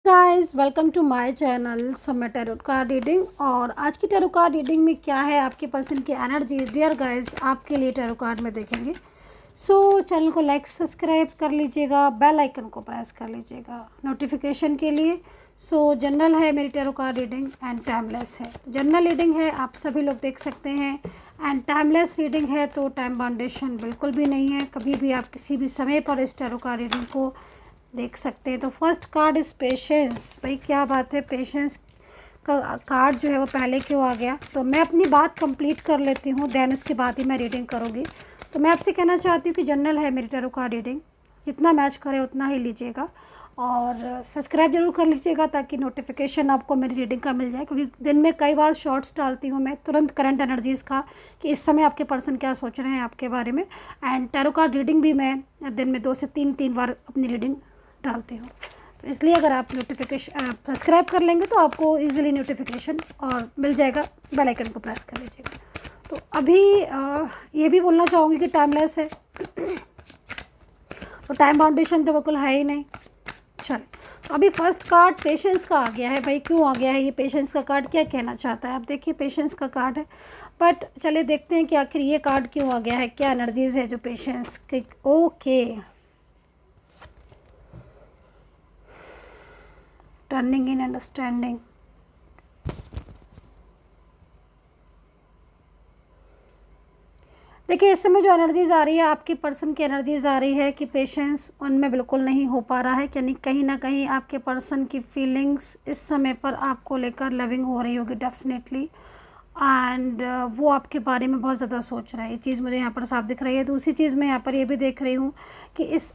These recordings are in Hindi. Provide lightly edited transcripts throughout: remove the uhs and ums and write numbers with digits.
Guys welcome to my channel समय टैरो कार्ड रीडिंग। और आज की टैरो कार्ड रीडिंग में क्या है, आपके पर्सन की एनर्जी डियर गाइस आपके लिए टैरो कार्ड में देखेंगे। चैनल को लाइक सब्सक्राइब कर लीजिएगा, बेल आइकन को प्रेस कर लीजिएगा नोटिफिकेशन के लिए। जनरल है मेरी tarot card reading and timeless है। जनरल रीडिंग है, आप सभी लोग देख सकते हैं, एंड टाइमलेस रीडिंग है तो टाइम बाउंडेशन बिल्कुल भी नहीं है। कभी भी आप किसी भी समय पर इस टैरो कार्ड रीडिंग को देख सकते हैं। तो फर्स्ट कार्ड इज पेशेंस। भाई क्या बात है, पेशेंस का कार्ड जो है वो पहले क्यों आ गया? तो मैं अपनी बात कंप्लीट कर लेती हूँ, देन उसके बाद ही मैं रीडिंग करूँगी। तो मैं आपसे कहना चाहती हूँ कि जनरल है मेरी टैरो कार्ड रीडिंग, जितना मैच करे उतना ही लीजिएगा और सब्सक्राइब जरूर कर लीजिएगा ताकि नोटिफिकेशन आपको मेरी रीडिंग का मिल जाए, क्योंकि दिन में कई बार शॉर्ट्स डालती हूँ मैं तुरंत करंट एनर्जीज़ का कि इस समय आपके पर्सन क्या सोच रहे हैं आपके बारे में। एंड टैरो कार्ड रीडिंग भी मैं दिन में 2 से 3 बार अपनी रीडिंग डालती हूँ। तो इसलिए अगर आप सब्सक्राइब कर लेंगे तो आपको इजीली नोटिफिकेशन और मिल जाएगा, बेल आइकन को प्रेस कर लीजिएगा। तो अभी ये भी बोलना चाहूँगी कि टाइमलेस है तो टाइम बाउंडेशन तो बिल्कुल है ही नहीं। चलिए, तो अभी फर्स्ट कार्ड पेशेंस का आ गया है। भाई क्यों आ गया है ये पेशेंस का कार्ड, क्या कहना चाहता है? आप देखिए, पेशेंस का कार्ड है, बट चलिए देखते हैं कि आखिर ये कार्ड क्यों आ गया है, क्या एनर्जीज है जो पेशेंस के। Okay, turning in understanding. देखिए, इस समय जो एनर्जीज आ रही है, आपकी पर्सन की एनर्जीज आ रही है कि पेशेंस उनमें बिल्कुल नहीं हो पा रहा है, यानी कहीं ना कहीं आपके पर्सन की फीलिंग्स इस समय पर आपको लेकर लविंग हो रही होगी डेफिनेटली। एंड वो आपके बारे में बहुत ज़्यादा सोच रहा है, ये चीज़ मुझे यहाँ पर साफ दिख रही है। दूसरी चीज़ मैं यहाँ पर ये भी देख रही हूँ कि इस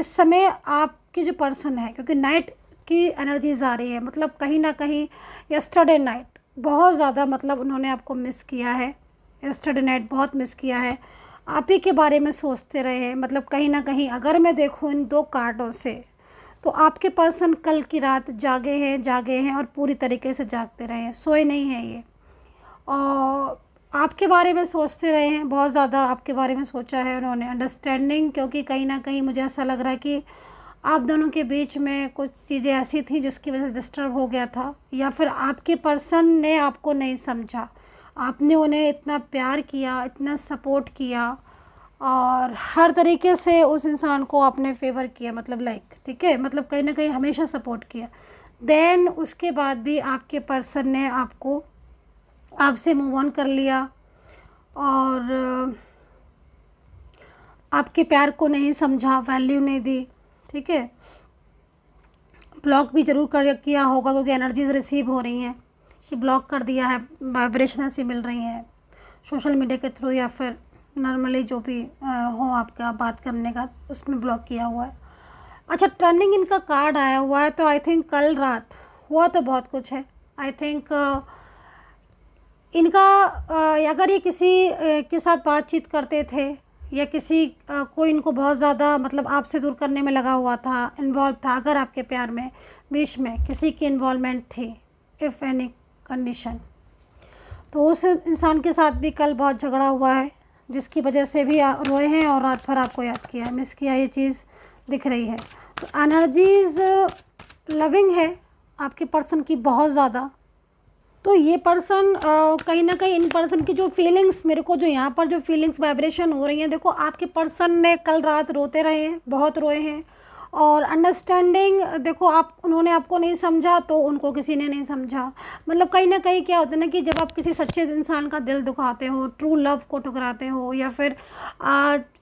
समय आपकी जो पर्सन है, क्योंकि नाइट की एनर्जीज आ रही है, मतलब कहीं ना कहीं यस्टरडे नाइट बहुत ज़्यादा, मतलब उन्होंने आपको मिस किया है। यस्टरडे नाइट बहुत मिस किया है, आप ही के बारे में सोचते रहे हैं। मतलब कहीं ना कहीं अगर मैं देखूँ इन 2 कार्डों से, तो आपके पर्सन कल की रात जागे हैं और पूरी तरीके से जागते रहे हैं, सोए नहीं हैं ये। और आपके बारे में सोचते रहे हैं, बहुत ज़्यादा आपके बारे में सोचा है उन्होंने। अंडरस्टैंडिंग, क्योंकि कहीं ना कहीं मुझे ऐसा लग रहा है कि आप दोनों के बीच में कुछ चीज़ें ऐसी थी जिसकी वजह से डिस्टर्ब हो गया था, या फिर आपके पर्सन ने आपको नहीं समझा। आपने उन्हें इतना प्यार किया, इतना सपोर्ट किया और हर तरीके से उस इंसान को आपने फेवर किया, मतलब लाइक ठीक है, मतलब कहीं ना कहीं हमेशा सपोर्ट किया। देन उसके बाद भी आपके पर्सन ने आपसे मूव ऑन कर लिया और आपके प्यार को नहीं समझा, वैल्यू नहीं दी, ठीक है। ब्लॉक भी ज़रूर किया होगा, क्योंकि एनर्जीज रिसीव हो रही हैं कि ब्लॉक कर दिया है, वाइब्रेशन ऐसी मिल रही हैं सोशल मीडिया के थ्रू या फिर नॉर्मली जो भी हो आपका बात करने का, उसमें ब्लॉक किया हुआ है। अच्छा, टर्निंग इनका कार्ड आया हुआ है, तो आई थिंक कल रात हुआ तो बहुत कुछ है। आई थिंक इनका अगर ये किसी के साथ बातचीत करते थे या कोई इनको बहुत ज़्यादा मतलब आपसे दूर करने में लगा हुआ था, इन्वॉल्व था, अगर आपके प्यार में बीच में किसी की इन्वॉल्वमेंट थी, इफ़ एनी कंडीशन, तो उस इंसान के साथ भी कल बहुत झगड़ा हुआ है, जिसकी वजह से भी रोए हैं और रात भर आपको याद किया, मिस किया, ये चीज़ दिख रही है। तो एनर्जीज लविंग है आपके पर्सन की बहुत ज़्यादा। तो ये पर्सन कहीं ना कहीं इन पर्सन की जो फीलिंग्स, मेरे को जो यहाँ पर जो फीलिंग्स वाइब्रेशन हो रही हैं, देखो आपके पर्सन ने कल रात रोते रहे हैं, बहुत रोए हैं। और अंडरस्टैंडिंग, देखो उन्होंने आपको नहीं समझा तो उनको किसी ने नहीं समझा। मतलब कहीं ना कहीं क्या होता है ना कि जब आप किसी सच्चे इंसान का दिल दुखाते हो, ट्रू लव को ठुकराते हो, या फिर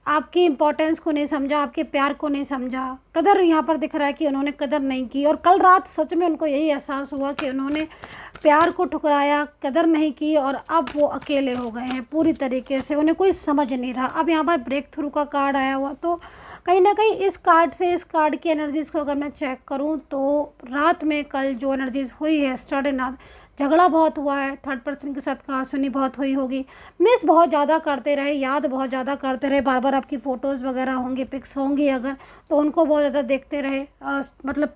आपकी इम्पोर्टेंस को नहीं समझा, आपके प्यार को नहीं समझा, कदर यहाँ पर दिख रहा है कि उन्होंने कदर नहीं की। और कल रात सच में उनको यही एहसास हुआ कि उन्होंने प्यार को ठुकराया, कदर नहीं की, और अब वो अकेले हो गए हैं पूरी तरीके से, उन्हें कोई समझ नहीं रहा। अब यहाँ पर ब्रेक थ्रू का कार्ड आया हुआ, तो कहीं ना कहीं इस कार्ड की एनर्जीज़ को अगर मैं चेक करूँ तो रात में कल जो एनर्जीज़ हुई है, स्टार्टिंग रात झगड़ा बहुत हुआ है, थर्ड पर्सन के साथ कहासुनी बहुत हुई होगी, मिस बहुत ज़्यादा करते रहे, याद बहुत ज़्यादा करते रहे, बार बार आपकी फ़ोटोज़ वगैरह होंगी, पिक्स होंगी अगर, तो उनको बहुत ज़्यादा देखते रहे। मतलब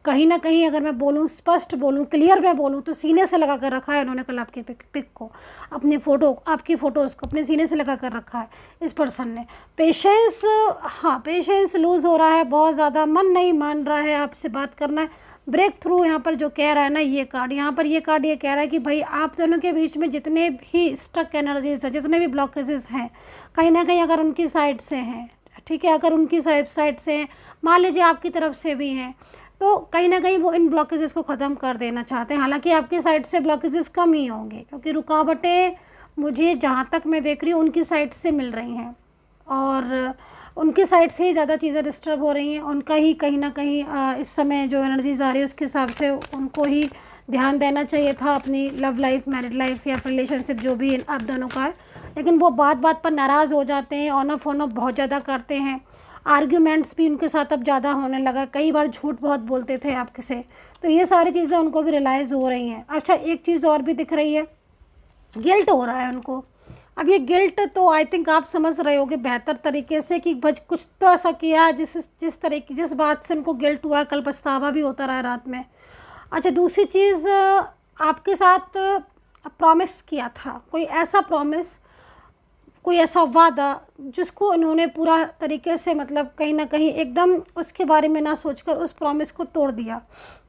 कहीं ना कहीं अगर मैं बोलूँ, स्पष्ट बोलूँ, क्लियर मैं बोलूँ, तो सीने से लगा कर रखा है इन्होंने कल आपके पिक को, अपनी फ़ोटो, आपकी फ़ोटोज़ को अपने सीने से लगा कर रखा है इस पर्सन ने। पेशेंस, हाँ पेशेंस लूज़ हो रहा है बहुत ज़्यादा, मन नहीं मान रहा है आपसे बात करना है। ब्रेक थ्रू यहाँ पर जो कह रहा है ना ये कार्ड, यहाँ पर ये कार्ड ये कह रहा है कि भाई आप दोनों के बीच में जितने भी स्टक एनर्जीज हैं, जितने भी ब्लॉकेजेस हैं, कहीं ना कहीं अगर उनकी साइड से हैं, ठीक है, अगर उनकी साइड से हैं, मान लीजिए आपकी तरफ से भी हैं, तो कहीं ना कहीं वो इन ब्लॉकेजेस को ख़त्म कर देना चाहते हैं। हालांकि आपकी साइड से ब्लॉकेजेस कम ही होंगे, क्योंकि रुकावटें मुझे जहाँ तक मैं देख रही हूँ उनकी साइड से मिल रही हैं, और उनकी साइड से ही ज़्यादा चीज़ें डिस्टर्ब हो रही हैं। उनका ही कहीं ना कहीं इस समय जो एनर्जीज आ रही है उसके हिसाब से उनको ही ध्यान देना चाहिए था अपनी लव लाइफ, मैरिड लाइफ या फिर रिलेशनशिप जो भी आप दोनों का है, लेकिन वो बात बात पर नाराज़ हो जाते हैं, ऑन ऑफ बहुत ज़्यादा करते हैं। आर्ग्यूमेंट्स भी उनके साथ अब ज़्यादा होने लगा, कई बार झूठ बहुत बोलते थे आपके से, तो ये सारी चीज़ें उनको भी रियलाइज़ हो रही हैं। अच्छा, एक चीज़ और भी दिख रही है, गिल्ट हो रहा है उनको। अब ये गिल्ट तो आई थिंक आप समझ रहे होगे बेहतर तरीके से कि बच कुछ तो ऐसा किया है जिस बात से उनको गिल्ट हुआ, कल पछतावा भी होता रहा रात में। अच्छा, दूसरी चीज़, आपके साथ प्रॉमिस किया था, कोई ऐसा प्रॉमिस, कोई ऐसा वादा जिसको इन्होंने पूरा तरीके से मतलब कहीं ना कहीं एकदम उसके बारे में ना सोचकर उस प्रॉमिस को तोड़ दिया,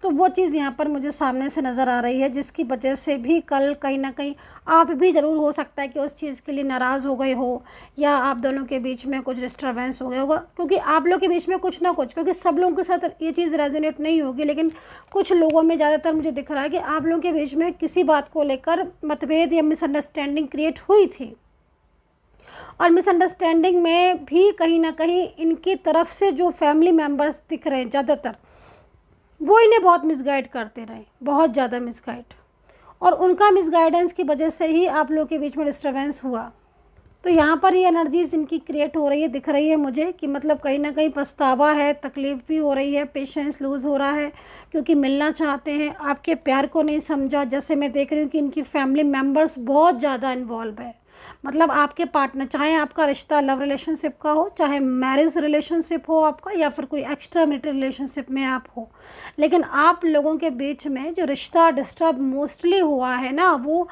तो वो चीज़ यहाँ पर मुझे सामने से नज़र आ रही है, जिसकी वजह से भी कल कहीं ना कहीं आप भी ज़रूर हो सकता है कि उस चीज़ के लिए नाराज़ हो गए हो, या आप दोनों के बीच में कुछ डिस्टर्बेंस हो गया होगा, क्योंकि आप लोगों के बीच में कुछ ना कुछ, क्योंकि सब लोगों के साथ ये चीज़ रेजोनेट नहीं होगी, लेकिन कुछ लोगों में ज़्यादातर मुझे दिख रहा है कि आप लोगों के बीच में किसी बात को लेकर मतभेद या मिसअंडरस्टैंडिंग क्रिएट हुई थी, और मिसअंडरस्टैंडिंग में भी कहीं ना कहीं इनकी तरफ से जो फैमिली मेम्बर्स दिख रहे हैं ज़्यादातर, वो इन्हें बहुत मिसगाइड करते रहे, बहुत ज़्यादा मिसगाइड, और उनका मिसगाइडेंस की वजह से ही आप लोगों के बीच में डिस्टर्बेंस हुआ। तो यहाँ पर ये एनर्जीज इनकी क्रिएट हो रही है, दिख रही है मुझे कि मतलब कहीं ना कहीं पछतावा है, तकलीफ़ भी हो रही है, पेशेंस लूज़ हो रहा है, क्योंकि मिलना चाहते हैं, आपके प्यार को नहीं समझा। जैसे मैं देख रही हूँ कि इनकी फैमिली मेम्बर्स बहुत ज़्यादा इन्वॉल्व है, मतलब आपके पार्टनर, चाहे आपका रिश्ता लव रिलेशनशिप का हो, चाहे मैरिज रिलेशनशिप हो आपका, या फिर कोई एक्स्ट्रा मैरिटल रिलेशनशिप में आप हो, लेकिन आप लोगों के बीच में जो रिश्ता डिस्टर्ब मोस्टली हुआ है ना, वो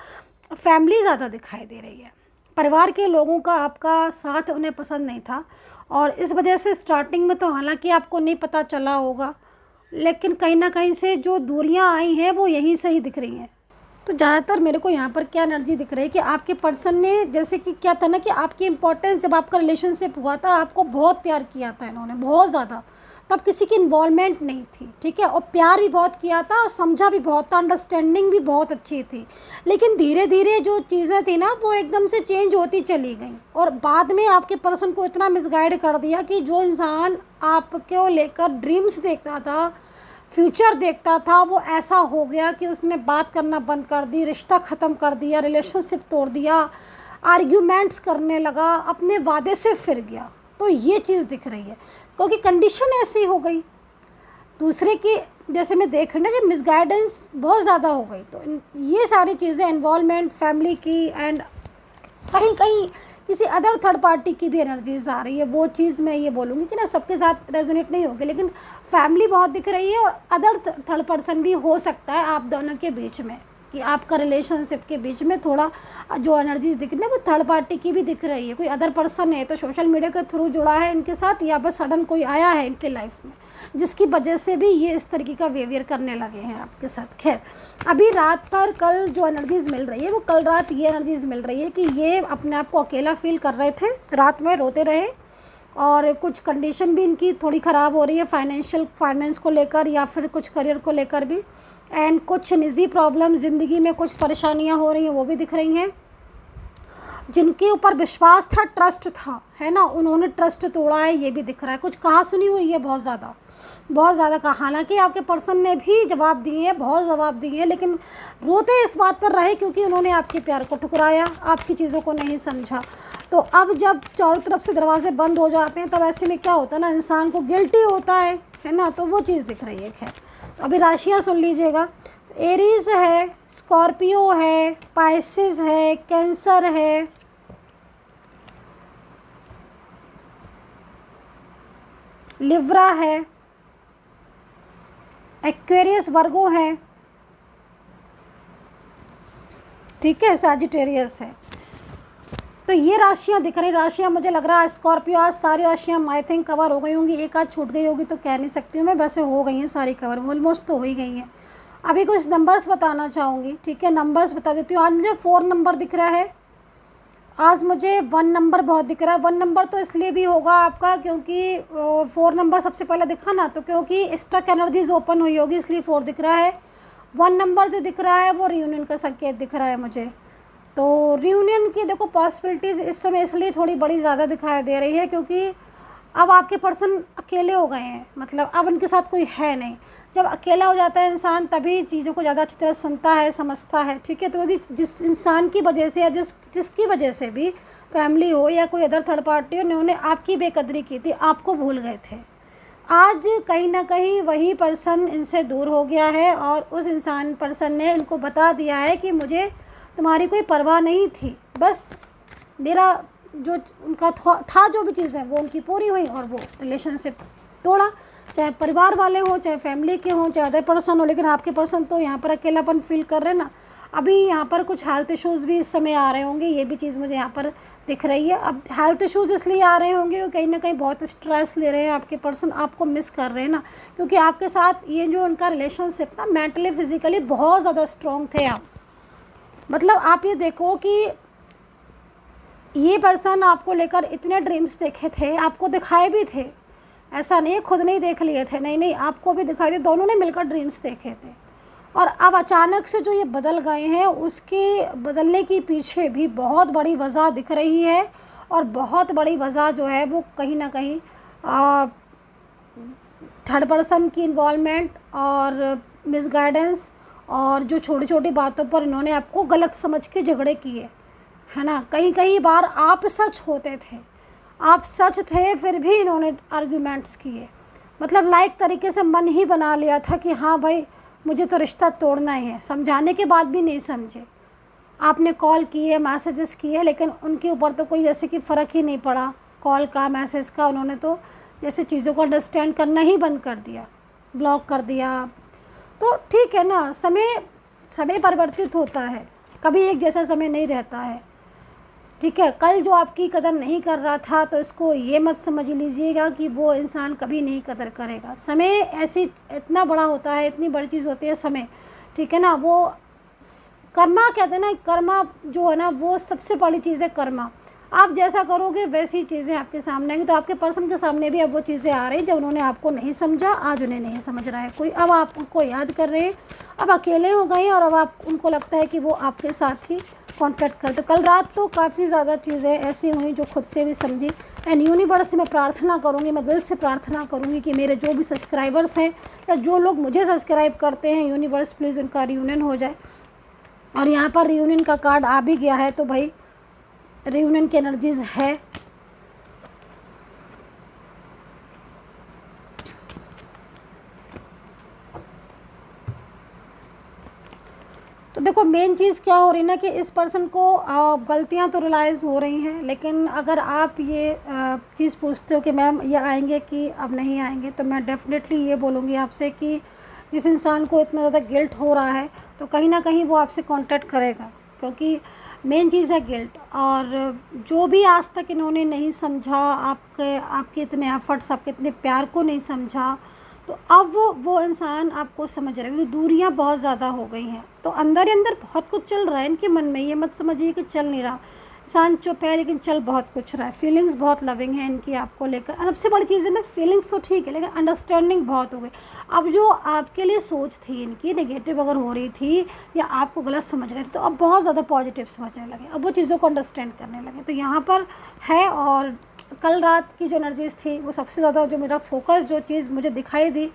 फैमिली ज़्यादा दिखाई दे रही है। परिवार के लोगों का आपका साथ उन्हें पसंद नहीं था, और इस वजह से स्टार्टिंग में तो हालांकि आपको नहीं पता चला होगा, लेकिन कहीं ना कहीं से जो दूरियां आई हैं वो यहीं से ही दिख रही हैं। तो ज़्यादातर मेरे को यहाँ पर क्या एनर्जी दिख रही है कि आपके पर्सन ने, जैसे कि क्या था ना कि आपकी इम्पोर्टेंस, जब आपका रिलेशनशिप हुआ था आपको बहुत प्यार किया था इन्होंने, बहुत ज़्यादा, तब किसी की इन्वॉल्वमेंट नहीं थी, ठीक है, और प्यार भी बहुत किया था और समझा भी बहुत था, अंडरस्टैंडिंग भी बहुत अच्छी थी, लेकिन धीरे धीरे जो चीज़ें थी ना वो एकदम से चेंज होती चली गई, और बाद में आपके पर्सन को इतना मिसगाइड कर दिया कि जो इंसान आपको लेकर ड्रीम्स देखता था, फ्यूचर देखता था, वो ऐसा हो गया कि उसने बात करना बंद कर दी, रिश्ता ख़त्म कर दिया, रिलेशनशिप तोड़ दिया, आर्ग्यूमेंट्स करने लगा, अपने वादे से फिर गया। तो ये चीज़ दिख रही है, क्योंकि कंडीशन ऐसी हो गई दूसरे की, जैसे मैं देख रही हूँ कि मिसगाइडेंस बहुत ज़्यादा हो गई। तो ये सारी चीज़ें, इन्वॉल्वमेंट फैमिली की, एंड कहीं कहीं किसी अदर थर्ड पार्टी की भी एनर्जीज आ रही है, वो चीज़ मैं ये बोलूँगी कि ना सबके साथ रेजोनेट नहीं होगी, लेकिन फैमिली बहुत दिख रही है, और अदर थर्ड पर्सन भी हो सकता है आप दोनों के बीच में, कि आपका रिलेशनशिप के बीच में थोड़ा जो एनर्जीज दिख रही है वो थर्ड पार्टी की भी दिख रही है। कोई अदर पर्सन है तो सोशल मीडिया के थ्रू जुड़ा है इनके साथ, या फिर सडन कोई आया है इनके लाइफ में जिसकी वजह से भी ये इस तरीके का बिहेवियर करने लगे हैं आपके साथ। खैर, अभी रात पर कल जो एनर्जीज मिल रही है वो कल रात ये एनर्जीज मिल रही है कि ये अपने आप को अकेला फील कर रहे थे, रात में रोते रहे, और कुछ कंडीशन भी इनकी थोड़ी ख़राब हो रही है फाइनेंस को लेकर, या फिर कुछ करियर को लेकर भी, एंड कुछ निजी प्रॉब्लम, ज़िंदगी में कुछ परेशानियां हो रही हैं वो भी दिख रही हैं। जिनके ऊपर विश्वास था, ट्रस्ट था, है ना, उन्होंने ट्रस्ट तोड़ा है, ये भी दिख रहा है। कुछ कहा सुनी हुई है बहुत ज़्यादा कहा, हालांकि आपके पर्सन ने भी जवाब दिए हैं, बहुत जवाब दिए हैं, लेकिन रोते इस बात पर रहे क्योंकि उन्होंने आपके प्यार को ठुकराया, आपकी चीज़ों को नहीं समझा। तो अब जब चारों तरफ से दरवाजे बंद हो जाते हैं तब ऐसे में क्या होता है ना, इंसान को गिल्टी होता है ना, तो वो चीज़ दिख रही है। खैर, तो अभी राशियाँ सुन लीजिएगा। तो एरीज है, स्कॉर्पियो है, पाइसेस है, कैंसर है, लिब्रा है, एक्वेरियस वर्गो है, ठीक है, सैजिटेरियस है। तो ये राशियाँ दिख रही, राशियाँ मुझे लग रहा है स्कॉर्पियो, आज सारी राशियाँ आई थिंक कवर हो गई होंगी, एक आध छूट गई होगी तो कह नहीं सकती हूँ मैं, वैसे हो गई हैं सारी कवर, ऑलमोस्ट तो हो ही गई हैं। अभी कुछ नंबर्स बताना चाहूँगी, ठीक है, नंबर्स बता देती हूँ। आज मुझे 4 नंबर दिख रहा है, आज मुझे 1 नंबर बहुत दिख रहा है। 1 नंबर तो इसलिए भी होगा आपका क्योंकि 4 नंबर सबसे पहले दिखा ना, तो क्योंकि स्टक एनर्जीज ओपन हुई होगी इसलिए 4 दिख रहा है। 1 नंबर जो दिख रहा है वो रियूनियन का संकेत दिख रहा है मुझे। तो रियूनियन की देखो पॉसिबिलिटीज़ इस समय इसलिए थोड़ी बड़ी ज़्यादा दिखाई दे रही है क्योंकि अब आपके पर्सन अकेले हो गए हैं, मतलब अब उनके साथ कोई है नहीं। जब अकेला हो जाता है इंसान तभी चीज़ों को ज़्यादा अच्छी तरह सुनता है, समझता है, ठीक है। तो यदि जिस इंसान की वजह से या जिसकी वजह से भी, फैमिली हो या कोई अदर थर्ड पार्टी हो, उन्होंने आपकी बेकदरी की थी, आपको भूल गए थे, आज कहीं ना कहीं वही पर्सन इनसे दूर हो गया है और उस पर्सन ने इनको बता दिया है कि मुझे तुम्हारी कोई परवाह नहीं थी, बस मेरा जो उनका था जो भी चीज़ें वो उनकी पूरी हुई और वो रिलेशनशिप तोड़ा, चाहे परिवार वाले हो, चाहे फैमिली के हों, चाहे अदर पर्सन हो। लेकिन आपके पर्सन तो यहाँ पर अकेलापन फील कर रहे हैं ना। अभी यहाँ पर कुछ हेल्थ इश्यूज़ भी इस समय आ रहे होंगे, ये भी चीज़ मुझे यहाँ पर दिख रही है। अब हेल्थ इश्यूज़ इसलिए आ रहे होंगे क्योंकि कहीं ना कहीं बहुत स्ट्रेस ले रहे हैं आपके पर्सन, आपको मिस कर रहे हैं ना, क्योंकि आपके साथ ये जो उनका रिलेशनशिप ना मेंटली फिजिकली बहुत ज़्यादा स्ट्रॉन्ग थे आप। मतलब आप ये देखो कि ये पर्सन आपको लेकर इतने ड्रीम्स देखे थे, आपको दिखाए भी थे, ऐसा नहीं खुद नहीं देख लिए थे, नहीं आपको भी दिखाई थे, दोनों ने मिलकर ड्रीम्स देखे थे। और अब अचानक से जो ये बदल गए हैं उसके बदलने के पीछे भी बहुत बड़ी वजह दिख रही है और बहुत बड़ी वजह जो है वो कहीं ना कहीं थर्ड पर्सन की इन्वॉल्वमेंट और मिसगाइडेंस और जो छोटी छोटी बातों पर इन्होंने आपको गलत समझ के झगड़े किए, है ना। कई बार आप सच होते थे, आप सच थे, फिर भी इन्होंने आर्ग्यूमेंट्स किए, मतलब लाइक तरीके से मन ही बना लिया था कि हाँ भाई मुझे तो रिश्ता तोड़ना ही है। समझाने के बाद भी नहीं समझे, आपने कॉल किए, मैसेजेस किए, लेकिन उनके ऊपर तो कोई जैसे कि फ़र्क ही नहीं पड़ा कॉल का, मैसेज का। उन्होंने तो जैसे चीज़ों को अंडरस्टैंड करना ही बंद कर दिया, ब्लॉक कर दिया। तो ठीक है ना, समय परिवर्तित होता है, कभी एक जैसा समय नहीं रहता है, ठीक है। कल जो आपकी कदर नहीं कर रहा था तो इसको ये मत समझ लीजिएगा कि वो इंसान कभी नहीं कदर करेगा। समय ऐसी इतना बड़ा होता है, इतनी बड़ी चीज़ होती है समय, ठीक है ना। वो कर्मा कहते हैं ना, कर्मा जो है ना वो सबसे बड़ी चीज़ है। कर्मा आप जैसा करोगे वैसी चीज़ें आपके सामने आएंगी। तो आपके पर्सन के सामने भी अब वो चीज़ें आ रही हैं जब उन्होंने आपको नहीं समझा, आज उन्हें नहीं समझ रहा है कोई, अब आप उनको याद कर रहे हैं, अब अकेले हो गए और अब आप उनको लगता है कि वो आपके साथ ही कॉन्टैक्ट करते। कल रात तो काफ़ी ज़्यादा चीज़ें ऐसी हुई जो खुद से भी समझी। एंड यूनिवर्स से मैं प्रार्थना करूँगी, मैं दिल से प्रार्थना करूँगी कि मेरे जो भी सब्सक्राइबर्स हैं या जो लोग मुझे सब्सक्राइब करते हैं, यूनिवर्स प्लीज़ उनका रियूनियन हो जाए। और यहाँ पर रियूनियन का कार्ड आ भी गया है तो भाई रियूनियन की एनर्जीज है। तो देखो मेन चीज़ क्या हो रही ना कि इस पर्सन को गलतियां तो रियलाइज़ हो रही हैं, लेकिन अगर आप ये चीज़ पूछते हो कि मैम ये आएंगे कि अब नहीं आएंगे, तो मैं डेफिनेटली ये बोलूँगी आपसे कि जिस इंसान को इतना ज़्यादा गिल्ट हो रहा है तो कहीं ना कहीं वो आपसे कांटेक्ट करेगा, क्योंकि मेन चीज़ है गिल्ट। और जो भी आज तक इन्होंने नहीं समझा, आपके इतने एफर्ट्स, आपके इतने प्यार को नहीं समझा, तो अब वो इंसान आपको समझ रहा है, क्योंकि दूरियां बहुत ज़्यादा हो गई हैं। तो अंदर ही अंदर बहुत कुछ चल रहा है इनके मन में, ये मत समझिए कि चल नहीं रहा, इंसान चुप है लेकिन चल बहुत कुछ रहा है। फीलिंग्स बहुत लविंग है इनकी आपको लेकर। सबसे बड़ी चीज़ है ना, फीलिंग्स तो ठीक है लेकिन अंडरस्टैंडिंग बहुत हो गई। अब जो आपके लिए सोच थी इनकी नेगेटिव अगर हो रही थी या आपको गलत समझ रहे थे, तो अब बहुत ज़्यादा पॉजिटिव समझने लगे, अब वो चीज़ों को अंडरस्टैंड करने लगे। तो यहाँ पर है। और कल रात की जो एनर्जीज़ थी वो सबसे ज़्यादा जो मेरा फोकस जो चीज़ मुझे दिखाई दी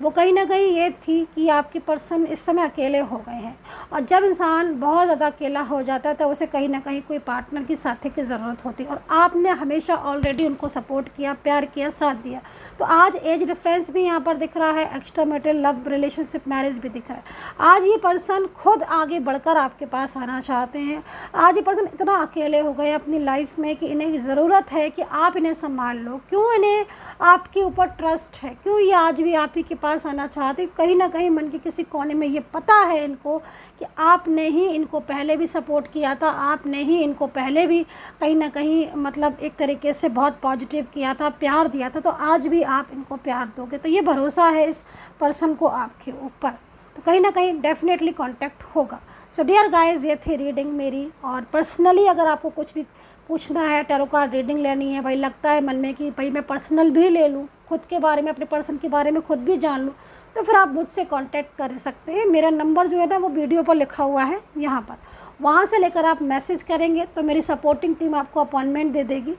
वो कहीं ना कहीं ये थी कि आपके पर्सन इस समय अकेले हो गए हैं। और जब इंसान बहुत ज़्यादा अकेला हो जाता है तो उसे कहीं ना कहीं कोई पार्टनर की साथी की ज़रूरत होती है। और आपने हमेशा ऑलरेडी उनको सपोर्ट किया, प्यार किया, साथ दिया। तो आज एज डिफरेंस भी यहाँ पर दिख रहा है, extra marital love relationship marriage भी दिख रहा है। आज ये पर्सन खुद आगे बढ़कर आपके पास आना चाहते हैं। आज ये पर्सन इतना अकेले हो गए अपनी लाइफ में कि इन्हें ज़रूरत है कि आप इन्हें संभाल लो, क्यों इन्हें आपके ऊपर ट्रस्ट है, क्यों ये आज भी आप ही के पास आना चाहते। कहीं ना कहीं मन के किसी कोने में ये पता है इनको कि आपने ही इनको पहले भी सपोर्ट किया था, आपने ही इनको पहले भी कहीं ना कहीं मतलब एक तरीके से बहुत पॉजिटिव किया था, प्यार दिया था, तो आज भी आप इनको प्यार दोगे। तो ये भरोसा है इस पर्सन को आपके ऊपर, तो कहीं ना कहीं डेफिनेटली कांटेक्ट होगा। सो डियर गाइस, ये थी रीडिंग मेरी। और पर्सनली अगर आपको कुछ भी पूछना है, टैरो कार्ड रीडिंग लेनी है, भाई लगता है मन में कि भाई मैं पर्सनल भी ले लूँ, खुद के बारे में, अपने पर्सन के बारे में खुद भी जान लूँ, तो फिर आप मुझसे कांटेक्ट कर सकते हैं। मेरा नंबर जो है ना वो वीडियो पर लिखा हुआ है यहाँ पर, वहाँ से लेकर आप मैसेज करेंगे तो मेरी सपोर्टिंग टीम आपको अपॉइंटमेंट दे देगी।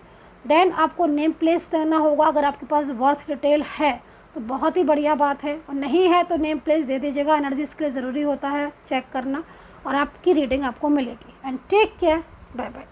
देन आपको नेम प्लेस देना होगा, अगर आपके पास बर्थ डिटेल है तो बहुत ही बढ़िया बात है, और नहीं है तो नेम प्लेस दे दीजिएगा। एनर्जी इसके लिए ज़रूरी होता है चेक करना, और आपकी रीडिंग आपको मिलेगी। And take care, bye bye.